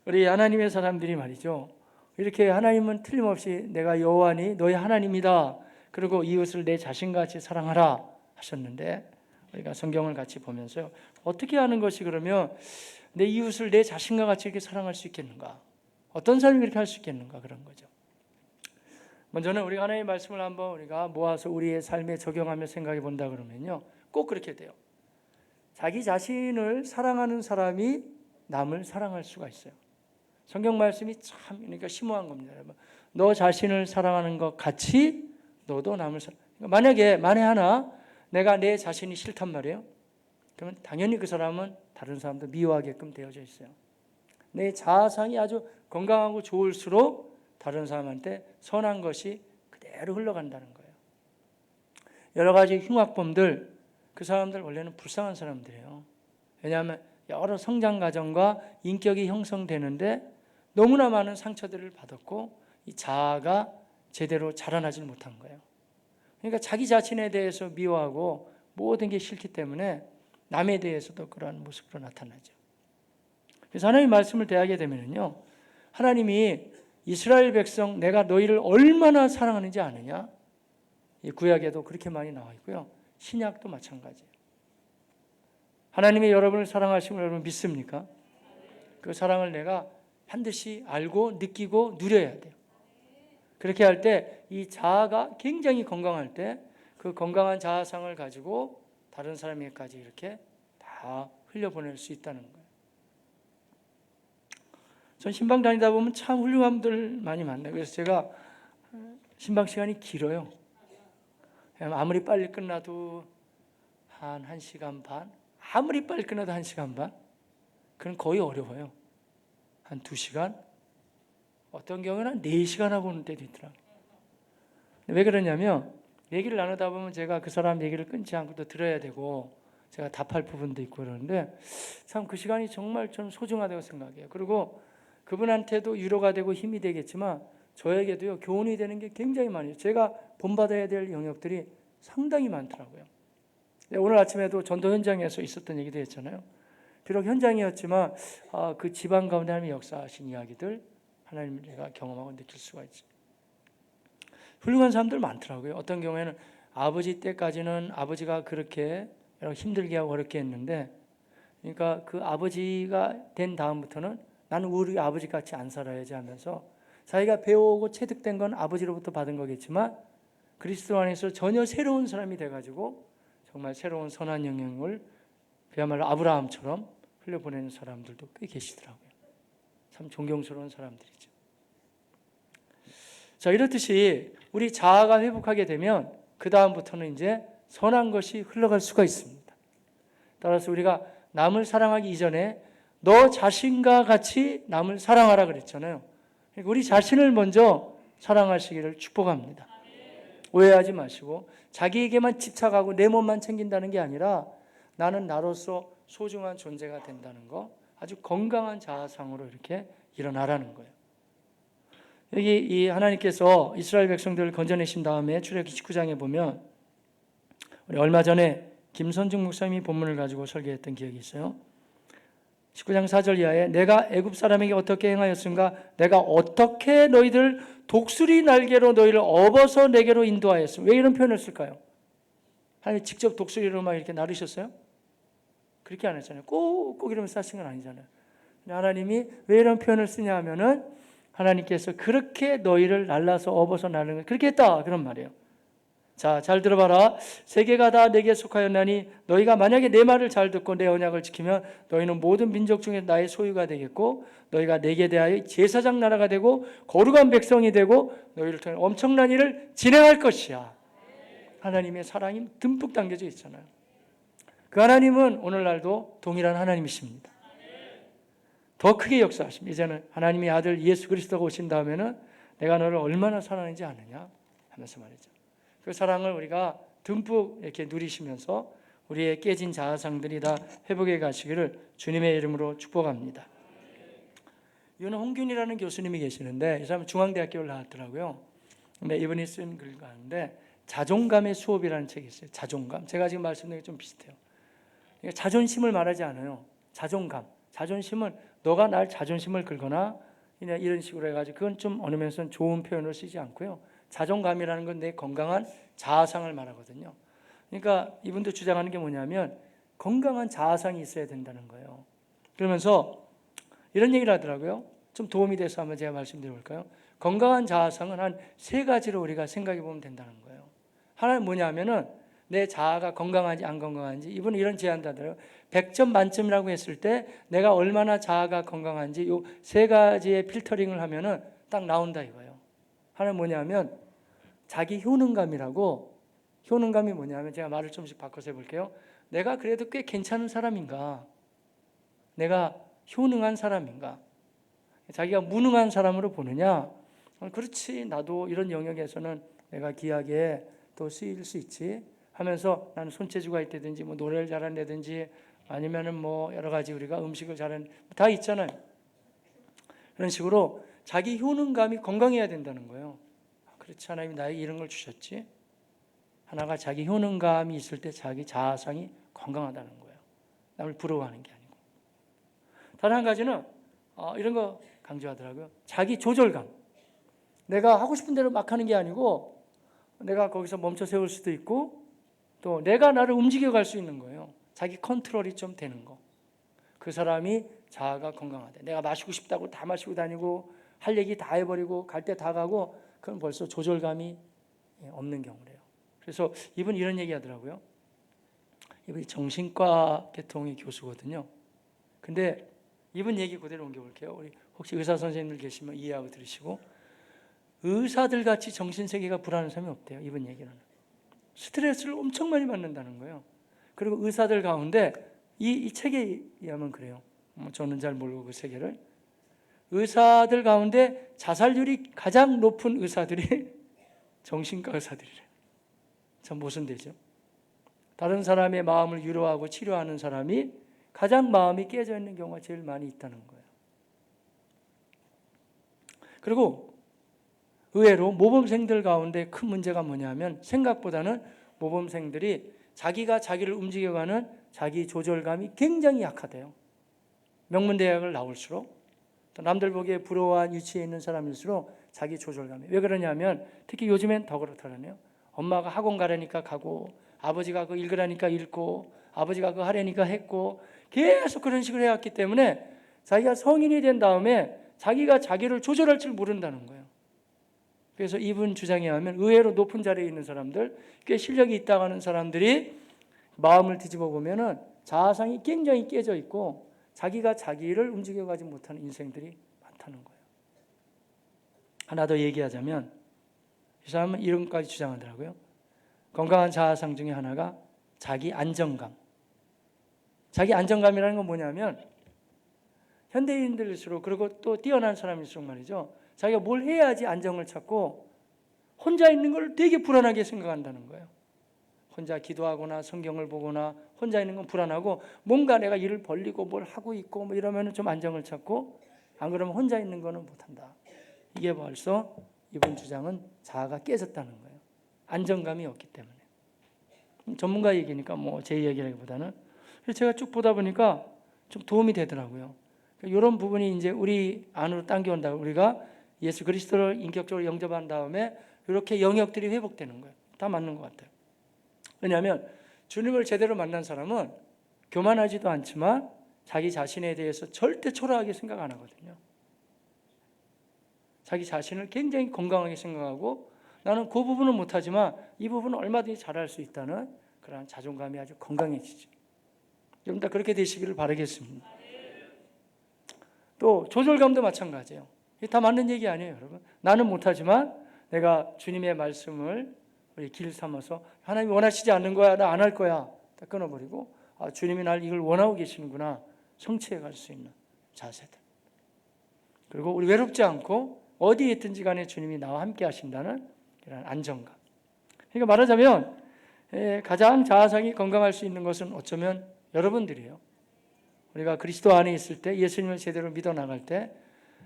우리 하나님의 사람들이 말이죠, 이렇게 하나님은 틀림없이 내가 여호와니 너희 하나님이다, 그리고 이웃을 내 자신같이 사랑하라 하셨는데 우리가 성경을 같이 보면서요, 어떻게 하는 것이 그러면 내 이웃을 내 자신과 같이 이렇게 사랑할 수 있겠는가? 어떤 사람이 그렇게 할 수 있겠는가? 그런 거죠. 먼저는 우리가 하나님의 말씀을 한번 우리가 모아서 우리의 삶에 적용하며 생각해 본다 그러면요, 꼭 그렇게 돼요. 자기 자신을 사랑하는 사람이 남을 사랑할 수가 있어요. 성경 말씀이 참 그러니까 심오한 겁니다, 여러분. 너 자신을 사랑하는 것 같이 너도 남을 그러니까 만에 하나 내가 내 자신이 싫단 말이에요. 그러면 당연히 그 사람은 다른 사람도 미워하게끔 되어져 있어요. 내 자아상이 아주 건강하고 좋을수록 다른 사람한테 선한 것이 그대로 흘러간다는 거예요. 여러 가지 흉악범들, 그 사람들 원래는 불쌍한 사람들이에요. 왜냐하면 여러 성장 과정과 인격이 형성되는데 너무나 많은 상처들을 받았고 이 자아가 제대로 자라나질 못한 거예요. 그러니까 자기 자신에 대해서 미워하고 모든 게 싫기 때문에 남에 대해서도 그러한 모습으로 나타나죠. 그래서 하나님 말씀을 대하게 되면요, 하나님이 이스라엘 백성 내가 너희를 얼마나 사랑하는지 아느냐? 이 구약에도 그렇게 많이 나와 있고요. 신약도 마찬가지예요. 하나님이 여러분을 사랑하심을 여러분 믿습니까? 그 사랑을 내가 반드시 알고 느끼고 누려야 돼요. 그렇게 할 때 이 자아가 굉장히 건강할 때 그 건강한 자아상을 가지고 다른 사람에게까지 이렇게 다 흘려보낼 수 있다는 거예요. 전 신방 다니다 보면 참 훌륭한 분들 많이 만나요. 그래서 제가 신방 시간이 길어요. 아무리 빨리 끝나도 한 1시간 반, 아무리 빨리 끝나도 1시간 반, 그건 거의 어려워요. 한 2시간, 어떤 경우는 한 4시간 하고 오는 때도 있더라고요. 왜 그러냐면 얘기를 나누다 보면 제가 그 사람 얘기를 끊지 않고 또 들어야 되고 제가 답할 부분도 있고 그러는데 참 그 시간이 정말 좀 소중하다고 생각해요. 그리고 그분한테도 위로가 되고 힘이 되겠지만 저에게도요, 교훈이 되는 게 굉장히 많아요. 제가 본받아야 될 영역들이 상당히 많더라고요. 오늘 아침에도 전도 현장에서 있었던 얘기도 했잖아요. 비록 현장이었지만 그 집안 가운데 하나님의 역사하신 이야기들 하나님을 제가 경험하고 느낄 수가 있죠. 훌륭한 사람들 많더라고요. 어떤 경우에는 아버지 때까지는 아버지가 그렇게 힘들게 하고 어렵게 했는데, 그러니까 그 아버지가 된 다음부터는 나는 우리 아버지 같이 안 살아야지 하면서 자기가 배워오고 체득된 건 아버지로부터 받은 거겠지만 그리스도 안에서 전혀 새로운 사람이 돼가지고 정말 새로운 선한 영향을 그야말로 아브라함처럼 흘려보내는 사람들도 꽤 계시더라고요. 참 존경스러운 사람들이죠. 자, 이렇듯이 우리 자아가 회복하게 되면 그 다음부터는 이제 선한 것이 흘러갈 수가 있습니다. 따라서 우리가 남을 사랑하기 이전에 너 자신과 같이 남을 사랑하라 그랬잖아요. 그러니까 우리 자신을 먼저 사랑하시기를 축복합니다. 오해하지 마시고 자기에게만 집착하고 내 몸만 챙긴다는 게 아니라 나는 나로서 소중한 존재가 된다는 거, 아주 건강한 자아상으로 이렇게 일어나라는 거예요. 여기 이 하나님께서 이스라엘 백성들을 건져내신 다음에 출애굽기 19장에 보면 우리 얼마 전에 김선중 목사님이 본문을 가지고 설교했던 기억이 있어요. 19장 4절 이하에 내가 애굽 사람에게 어떻게 행하였은가, 내가 어떻게 너희들 독수리 날개로 너희를 업어서 내게로 인도하였음. 왜 이런 표현을 쓸까요? 하나님 직접 독수리로 막 이렇게 나르셨어요? 그렇게 안 했잖아요. 꼭 이러면서 하신 건 아니잖아요. 하나님이 왜 이런 표현을 쓰냐 하면은 하나님께서 그렇게 너희를 날라서 업어서 나르는 걸 그렇게 했다 그런 말이에요. 자, 잘 들어봐라. 세계가 다 내게 속하였나니 너희가 만약에 내 말을 잘 듣고 내 언약을 지키면 너희는 모든 민족 중에 나의 소유가 되겠고 너희가 내게 대하여 제사장 나라가 되고 거룩한 백성이 되고 너희를 통해 엄청난 일을 진행할 것이야. 하나님의 사랑이 듬뿍 담겨져 있잖아요. 그 하나님은 오늘날도 동일한 하나님이십니다. 더 크게 역사하십니다. 이제는 하나님의 아들 예수 그리스도가 오신 다음에는 내가 너를 얼마나 사랑하는지 아느냐 하면서 말이죠. 그 사랑을 우리가 듬뿍 이렇게 누리시면서 우리의 깨진 자아상들이 다 회복해 가시기를 주님의 이름으로 축복합니다. 이거는 홍균이라는 교수님이 계시는데 이 사람은 중앙대학교를 나왔더라고요. 근데 이분이 쓴 글 가운데 자존감의 수업이라는 책이 있어요. 자존감. 제가 지금 말씀드린 게 좀 비슷해요. 자존심을 말하지 않아요. 자존감. 자존심은 너가 날 자존심을 긁거나 이런 식으로 해가지고 그건 좀 어느 면에서는 좋은 표현을 쓰지 않고요. 자존감이라는 건 내 건강한 자아상을 말하거든요. 그러니까 이분도 주장하는 게 뭐냐면 건강한 자아상이 있어야 된다는 거예요. 그러면서 이런 얘기를 하더라고요. 좀 도움이 돼서 한번 제가 말씀드려볼까요? 건강한 자아상은 한 3가지로 우리가 생각해 보면 된다는 거예요. 하나는 뭐냐면은 내 자아가 건강한지 안 건강한지, 이분은 이런 제안도 하더라고요. 100점 만점이라고 했을 때 내가 얼마나 자아가 건강한지 요 세 가지의 필터링을 하면은 딱 나온다 이거예요. 하나는 뭐냐면 자기 효능감이라고. 효능감이 뭐냐면, 제가 말을 좀씩 바꿔서 해볼게요. 내가 그래도 꽤 괜찮은 사람인가, 내가 효능한 사람인가. 자기가 무능한 사람으로 보느냐, 그렇지 나도 이런 영역에서는 내가 귀하게 또 쓰일 수 있지 하면서, 나는 손재주가 있다든지 뭐 노래를 잘한다든지 아니면은 뭐 여러 가지 우리가 음식을 잘하는 다 있잖아요. 그런 식으로 자기 효능감이 건강해야 된다는 거예요. 그렇지, 하나님이 나에게 이런 걸 주셨지. 하나가 자기 효능감이 있을 때 자기 자아상이 건강하다는 거예요. 남을 부러워하는 게 아니고. 다른 한 가지는 이런 거 강조하더라고요. 자기 조절감. 내가 하고 싶은 대로 막 하는 게 아니고 내가 거기서 멈춰 세울 수도 있고, 또 내가 나를 움직여 갈 수 있는 거예요. 자기 컨트롤이 좀 되는 거. 그 사람이 자아가 건강하다. 내가 마시고 싶다고 다 마시고 다니고 할 얘기 다 해버리고 갈 때 다 가고, 그건 벌써 조절감이 없는 경우래요. 그래서 이분 이런 얘기 하더라고요. 이분이 정신과 계통의 교수거든요. 근데 이분 얘기 그대로 옮겨볼게요. 우리 혹시 의사 선생님들 계시면 이해하고 들으시고, 의사들 같이 정신세계가 불안한 사람이 없대요. 이분 얘기는. 스트레스를 엄청 많이 받는다는 거예요. 그리고 의사들 가운데 이 책에 의하면 그래요. 저는 잘 모르고 그 세계를. 의사들 가운데 자살률이 가장 높은 의사들이 정신과 의사들이래요. 참 모순되죠. 다른 사람의 마음을 위로하고 치료하는 사람이 가장 마음이 깨져 있는 경우가 제일 많이 있다는 거예요. 그리고 의외로 모범생들 가운데 큰 문제가 뭐냐면, 생각보다는 모범생들이 자기가 자기를 움직여가는 자기 조절감이 굉장히 약하대요. 명문대학을 나올수록, 또 남들 보기에 부러워한 위치에 있는 사람일수록 자기 조절감이. 왜 그러냐면, 특히 요즘엔 더 그렇다네요. 엄마가 학원 가라니까 가고, 아버지가 그거 읽으라니까 읽고, 아버지가 그거 하라니까 했고, 계속 그런 식으로 해왔기 때문에 자기가 성인이 된 다음에 자기가 자기를 조절할 줄 모른다는 거예요. 그래서 이분 주장에 하면 의외로 높은 자리에 있는 사람들, 꽤 실력이 있다고 하는 사람들이 마음을 뒤집어 보면은 자아상이 굉장히 깨져 있고 자기가 자기를 움직여가지 못하는 인생들이 많다는 거예요. 하나 더 얘기하자면, 이 사람은 이런까지 주장하더라고요. 건강한 자아상 중에 하나가 자기 안정감. 자기 안정감이라는 건 뭐냐면, 현대인들일수록, 그리고 또 뛰어난 사람일수록 말이죠, 자기가 뭘 해야지 안정을 찾고 혼자 있는 걸 되게 불안하게 생각한다는 거예요. 혼자 기도하거나 성경을 보거나 혼자 있는 건 불안하고, 뭔가 내가 일을 벌리고 뭘 하고 있고 뭐 이러면 좀 안정을 찾고, 안 그러면 혼자 있는 거는 못한다. 이게 벌써 이번 주장은 자아가 깨졌다는 거예요. 안정감이 없기 때문에. 전문가 얘기니까 뭐 제 얘기라기보다는. 그래서 제가 쭉 보다 보니까 좀 도움이 되더라고요. 이런 부분이 이제 우리 안으로 당겨온다. 우리가 예수 그리스도를 인격적으로 영접한 다음에 이렇게 영역들이 회복되는 거예요. 다 맞는 것 같아요. 왜냐하면 주님을 제대로 만난 사람은 교만하지도 않지만 자기 자신에 대해서 절대 초라하게 생각 안 하거든요. 자기 자신을 굉장히 건강하게 생각하고, 나는 그 부분은 못하지만 이 부분은 얼마든지 잘할 수 있다는 그런 자존감이 아주 건강해지죠. 여러분 다 그렇게 되시기를 바라겠습니다. 또 조절감도 마찬가지예요. 이게 다 맞는 얘기 아니에요, 여러분. 나는 못하지만 내가 주님의 말씀을 우리 길 삼아서, 하나님이 원하시지 않는 거야, 나 안 할 거야, 다 끊어버리고, 주님이 날 이걸 원하고 계시는구나, 성취해 갈 수 있는 자세들. 그리고 우리 외롭지 않고 어디에 있든지 간에 주님이 나와 함께 하신다는 이런 안정감. 그러니까 말하자면 가장 자아상이 건강할 수 있는 것은 어쩌면 여러분들이에요. 우리가 그리스도 안에 있을 때, 예수님을 제대로 믿어 나갈 때,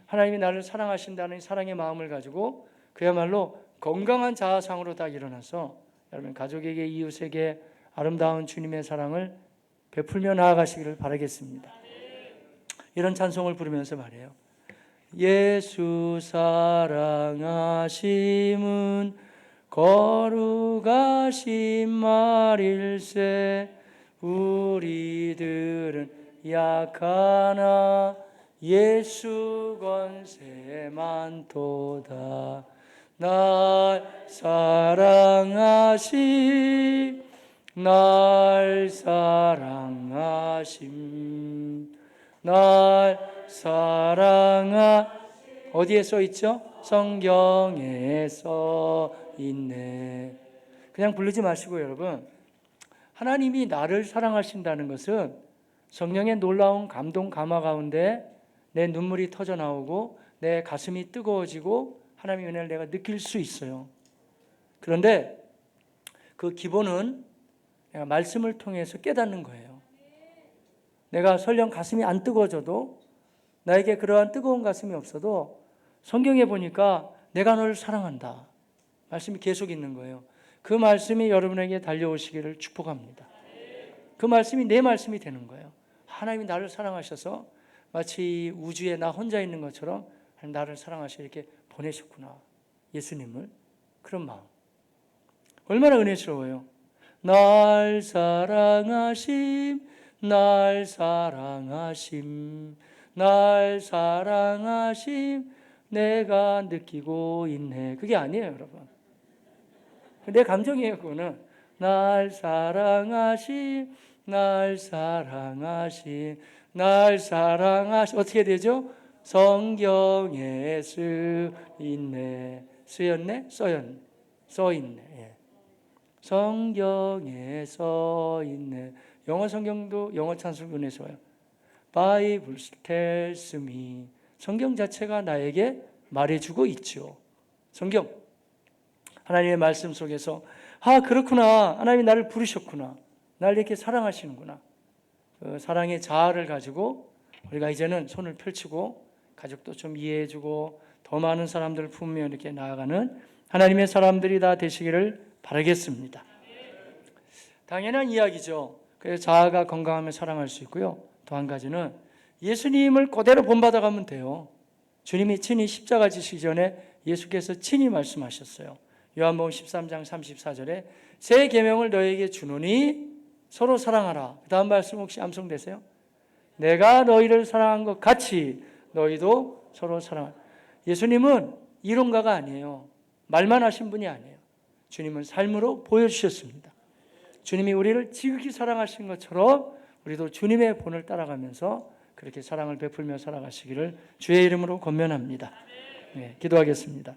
하나님이 나를 사랑하신다는 사랑의 마음을 가지고 그야말로 건강한 자아상으로 다 일어나서 여러분 가족에게, 이웃에게 아름다운 주님의 사랑을 베풀며 나아가시기를 바라겠습니다. 이런 찬송을 부르면서 말해요. 예수 사랑하심은 거룩하신 말일세. 우리들은 약하나 예수 권세 많도다. 날 사랑하신 날 사랑하심, 날 어디에 써 있죠? 성경에 써 있네. 그냥 부르지 마시고 여러분, 하나님이 나를 사랑하신다는 것은 성령의 놀라운 감동 감화 가운데 내 눈물이 터져 나오고 내 가슴이 뜨거워지고 하나님의 은혜를 내가 느낄 수 있어요. 그런데 그 기본은 내가 말씀을 통해서 깨닫는 거예요. 내가 설령 가슴이 안 뜨거워져도, 나에게 그러한 뜨거운 가슴이 없어도 성경에 보니까 내가 너를 사랑한다 말씀이 계속 있는 거예요. 그 말씀이 여러분에게 달려오시기를 축복합니다. 그 말씀이 내 말씀이 되는 거예요. 하나님이 나를 사랑하셔서 마치 우주에 나 혼자 있는 것처럼 나를 사랑하셔 이렇게 보내셨구나, 예수님을. 그런 마음 얼마나 은혜스러워요. 날 사랑하심, 날 사랑하심, 날 사랑하심 내가 느끼고 있네. 그게 아니에요 여러분. 내 감정이에요. 그거는 날 사랑하심, 날 사랑하심, 날 사랑하심. 어떻게 되죠? 성경에 쓰있네. 쓰였네? 써있네. 예. 성경에 써있네. 영어 성경도 영어 찬송군에서 와요. Bible tells me. 성경 자체가 나에게 말해주고 있죠. 성경, 하나님의 말씀 속에서 그렇구나, 하나님이 나를 부르셨구나, 나를 이렇게 사랑하시는구나. 그 사랑의 자아를 가지고 우리가 이제는 손을 펼치고 가족도 좀 이해해주고 더 많은 사람들을 품으며 이렇게 나아가는 하나님의 사람들이 다 되시기를 바라겠습니다. 당연한 이야기죠. 그래서 자아가 건강하면 사랑할 수 있고요. 또 한 가지는 예수님을 그대로 본받아가면 돼요. 주님이 친히 십자가 지시기 전에 예수께서 친히 말씀하셨어요. 요한복음 13장 34절에 새 계명을 너희에게 주노니 서로 사랑하라. 그 다음 말씀 혹시 암송되세요? 내가 너희를 사랑한 것 같이 너희도 서로 사랑하라. 예수님은 이론가가 아니에요. 말만 하신 분이 아니에요. 주님은 삶으로 보여주셨습니다. 주님이 우리를 지극히 사랑하신 것처럼 우리도 주님의 본을 따라가면서 그렇게 사랑을 베풀며 살아가시기를 주의 이름으로 권면합니다. 네, 기도하겠습니다.